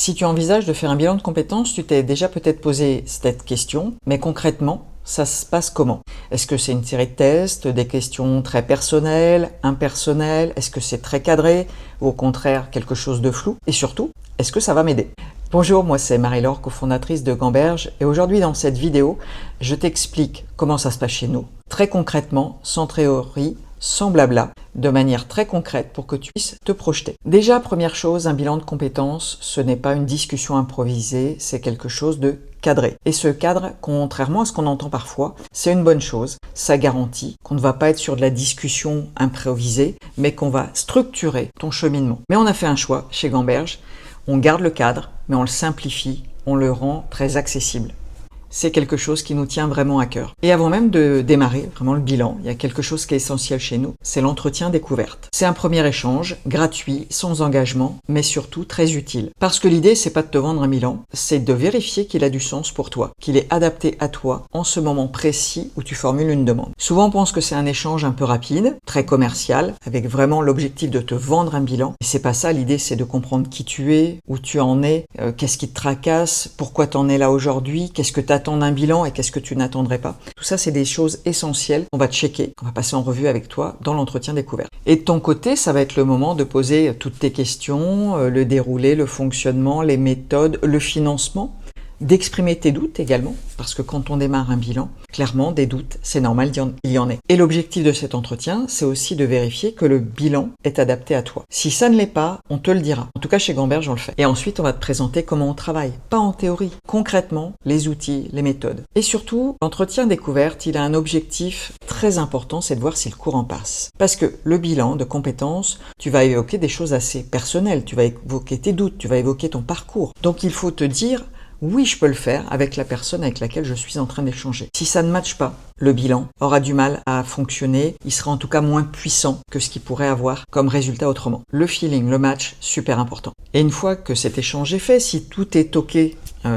Si tu envisages de faire un bilan de compétences, tu t'es déjà peut-être posé cette question, mais concrètement, ça se passe comment? Est-ce que c'est une série de tests, des questions très personnelles, impersonnelles? Est-ce que c'est très cadré ou au contraire quelque chose de flou? Et surtout, est-ce que ça va m'aider? Bonjour, moi c'est Marie-Laure, cofondatrice de Gamberge, et aujourd'hui dans cette vidéo, je t'explique comment ça se passe chez nous, très concrètement, sans théorie, sans blabla, de manière très concrète pour que tu puisses te projeter. Déjà, première chose, un bilan de compétences, ce n'est pas une discussion improvisée, c'est quelque chose de cadré. Et ce cadre, contrairement à ce qu'on entend parfois, c'est une bonne chose. Ça garantit qu'on ne va pas être sur de la discussion improvisée, mais qu'on va structurer ton cheminement. Mais on a fait un choix chez Gamberge, on garde le cadre, mais on le simplifie, on le rend très accessible. C'est quelque chose qui nous tient vraiment à cœur. Et avant même de démarrer vraiment le bilan, il y a quelque chose qui est essentiel chez nous, c'est l'entretien découverte. C'est un premier échange, gratuit, sans engagement, mais surtout très utile. Parce que l'idée, c'est pas de te vendre un bilan, c'est de vérifier qu'il a du sens pour toi, qu'il est adapté à toi en ce moment précis où tu formules une demande. Souvent, on pense que c'est un échange un peu rapide, très commercial, avec vraiment l'objectif de te vendre un bilan. Et c'est pas ça, l'idée, c'est de comprendre qui tu es, où tu en es, qu'est-ce qui te tracasse, pourquoi tu en es là aujourd'hui, qu'est-ce que tu attends d'un bilan et qu'est-ce que tu n'attendrais pas. Tout ça, c'est des choses essentielles qu'on va checker, qu'on va passer en revue avec toi dans l'entretien découverte. Et de ton côté, ça va être le moment de poser toutes tes questions, le déroulé, le fonctionnement, les méthodes, le financement, d'exprimer tes doutes également, parce que quand on démarre un bilan, clairement, des doutes, c'est normal, il y en est. Et l'objectif de cet entretien, c'est aussi de vérifier que le bilan est adapté à toi. Si ça ne l'est pas, on te le dira. En tout cas, chez Gamberge, on le fait. Et ensuite, on va te présenter comment on travaille, pas en théorie, concrètement, les outils, les méthodes. Et surtout, l'entretien découverte, il a un objectif très important, c'est de voir si le courant passe. Parce que le bilan de compétences, tu vas évoquer des choses assez personnelles, tu vas évoquer tes doutes, tu vas évoquer ton parcours. Donc, il faut te dire, oui, je peux le faire avec la personne avec laquelle je suis en train d'échanger. Si ça ne matche pas, le bilan aura du mal à fonctionner, il sera en tout cas moins puissant que ce qu'il pourrait avoir comme résultat autrement. Le feeling, le match, super important. Et une fois que cet échange est fait, si tout est OK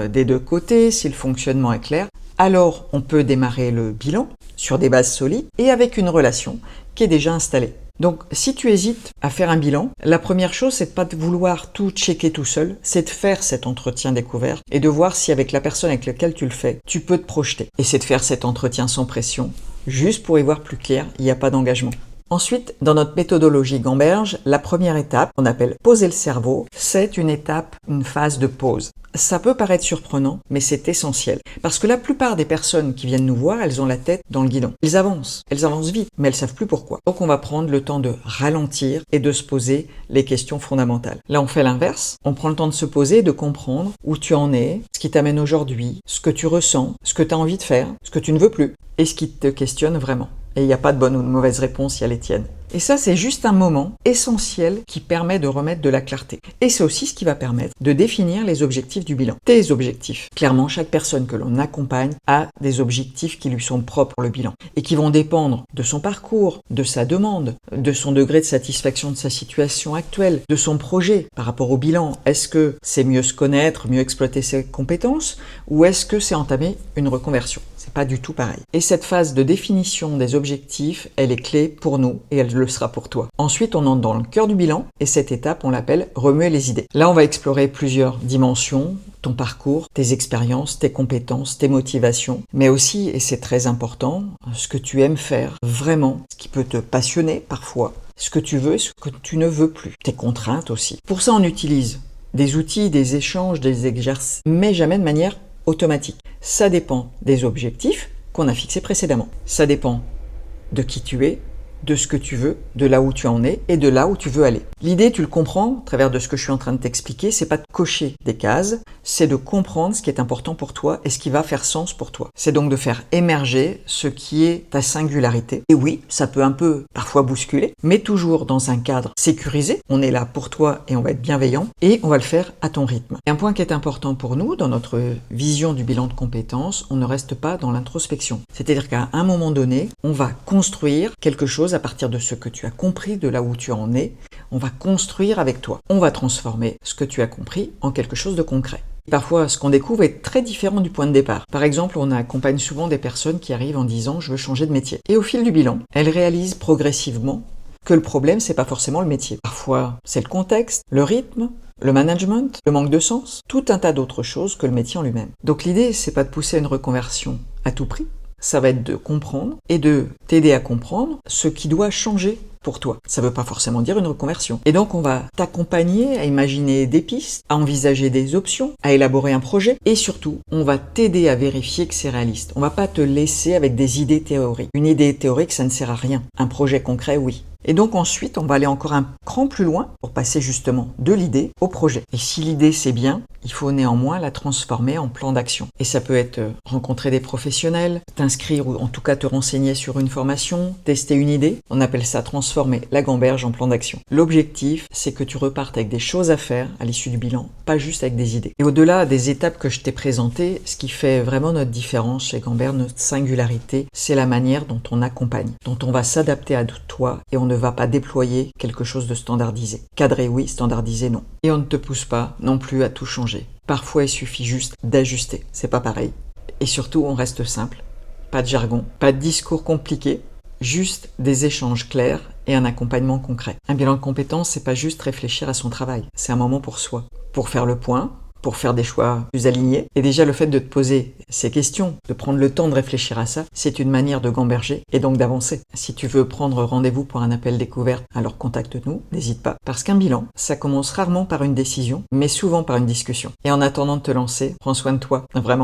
des deux côtés, si le fonctionnement est clair, alors on peut démarrer le bilan sur des bases solides et avec une relation qui est déjà installée. Donc, si tu hésites à faire un bilan, la première chose, c'est de pas de vouloir tout checker tout seul, c'est de faire cet entretien découvert et de voir si avec la personne avec laquelle tu le fais, tu peux te projeter. Et c'est de faire cet entretien sans pression, juste pour y voir plus clair, il n'y a pas d'engagement. Ensuite, dans notre méthodologie Gamberge, la première étape, qu'on appelle poser le cerveau, c'est une étape, une phase de pause. Ça peut paraître surprenant, mais c'est essentiel. Parce que la plupart des personnes qui viennent nous voir, elles ont la tête dans le guidon. Elles avancent vite, mais elles savent plus pourquoi. Donc on va prendre le temps de ralentir et de se poser les questions fondamentales. Là, on fait l'inverse. On prend le temps de se poser et de comprendre où tu en es, ce qui t'amène aujourd'hui, ce que tu ressens, ce que tu as envie de faire, ce que tu ne veux plus, et ce qui te questionne vraiment. Et il n'y a pas de bonne ou de mauvaise réponse, il y a les tiennes. Et ça, c'est juste un moment essentiel qui permet de remettre de la clarté. Et c'est aussi ce qui va permettre de définir les objectifs du bilan. Tes objectifs. Clairement, chaque personne que l'on accompagne a des objectifs qui lui sont propres pour le bilan et qui vont dépendre de son parcours, de sa demande, de son degré de satisfaction de sa situation actuelle, de son projet par rapport au bilan. Est-ce que c'est mieux se connaître, mieux exploiter ses compétences ou est-ce que c'est entamer une reconversion? C'est pas du tout pareil. Et cette phase de définition des objectifs, elle est clé pour nous et elle le sera pour toi. Ensuite, on entre dans le cœur du bilan et cette étape, on l'appelle remuer les idées. Là, on va explorer plusieurs dimensions, ton parcours, tes expériences, tes compétences, tes motivations, mais aussi, et c'est très important, ce que tu aimes faire vraiment, ce qui peut te passionner parfois, ce que tu veux, ce que tu ne veux plus, tes contraintes aussi. Pour ça, on utilise des outils, des échanges, des exercices, mais jamais de manière automatique. Ça dépend des objectifs qu'on a fixés précédemment. Ça dépend de qui tu es, de ce que tu veux, de là où tu en es et de là où tu veux aller. L'idée, tu le comprends, à travers de ce que je suis en train de t'expliquer, c'est pas de cocher des cases, c'est de comprendre ce qui est important pour toi et ce qui va faire sens pour toi. C'est donc de faire émerger ce qui est ta singularité. Et oui, ça peut un peu parfois bousculer, mais toujours dans un cadre sécurisé. On est là pour toi et on va être bienveillant et on va le faire à ton rythme. Et un point qui est important pour nous, dans notre vision du bilan de compétences, on ne reste pas dans l'introspection. C'est-à-dire qu'à un moment donné, on va construire quelque chose à partir de ce que tu as compris, de là où tu en es. On va construire avec toi. On va transformer ce que tu as compris en quelque chose de concret. Parfois, ce qu'on découvre est très différent du point de départ. Par exemple, on accompagne souvent des personnes qui arrivent en disant « je veux changer de métier ». Et au fil du bilan, elles réalisent progressivement que le problème, c'est pas forcément le métier. Parfois, c'est le contexte, le rythme, le management, le manque de sens, tout un tas d'autres choses que le métier en lui-même. Donc l'idée, c'est pas de pousser à une reconversion à tout prix, ça va être de comprendre et de t'aider à comprendre ce qui doit changer pour toi. Ça ne veut pas forcément dire une reconversion. Et donc on va t'accompagner à imaginer des pistes, à envisager des options, à élaborer un projet et surtout, on va t'aider à vérifier que c'est réaliste. On va pas te laisser avec des idées théoriques. Une idée théorique, ça ne sert à rien. Un projet concret, oui. Et donc ensuite, on va aller encore un cran plus loin pour passer justement de l'idée au projet. Et si l'idée c'est bien, il faut néanmoins la transformer en plan d'action. Et ça peut être rencontrer des professionnels, t'inscrire ou en tout cas te renseigner sur une formation, tester une idée. On appelle ça transformer la gamberge en plan d'action. L'objectif, c'est que tu repartes avec des choses à faire à l'issue du bilan, pas juste avec des idées. Et au-delà des étapes que je t'ai présentées, ce qui fait vraiment notre différence chez Gamberge, notre singularité, c'est la manière dont on accompagne, dont on va s'adapter à toi et on ne va pas déployer quelque chose de standardisé. Cadré oui, standardisé non. Et on ne te pousse pas non plus à tout changer. Parfois il suffit juste d'ajuster, c'est pas pareil. Et surtout on reste simple, pas de jargon, pas de discours compliqués, juste des échanges clairs et un accompagnement concret. Un bilan de compétences, c'est pas juste réfléchir à son travail, c'est un moment pour soi, pour faire le point, pour faire des choix plus alignés. Et déjà, le fait de te poser ces questions, de prendre le temps de réfléchir à ça, c'est une manière de gamberger et donc d'avancer. Si tu veux prendre rendez-vous pour un appel découverte, alors contacte-nous, n'hésite pas. Parce qu'un bilan, ça commence rarement par une décision, mais souvent par une discussion. Et en attendant de te lancer, prends soin de toi, vraiment.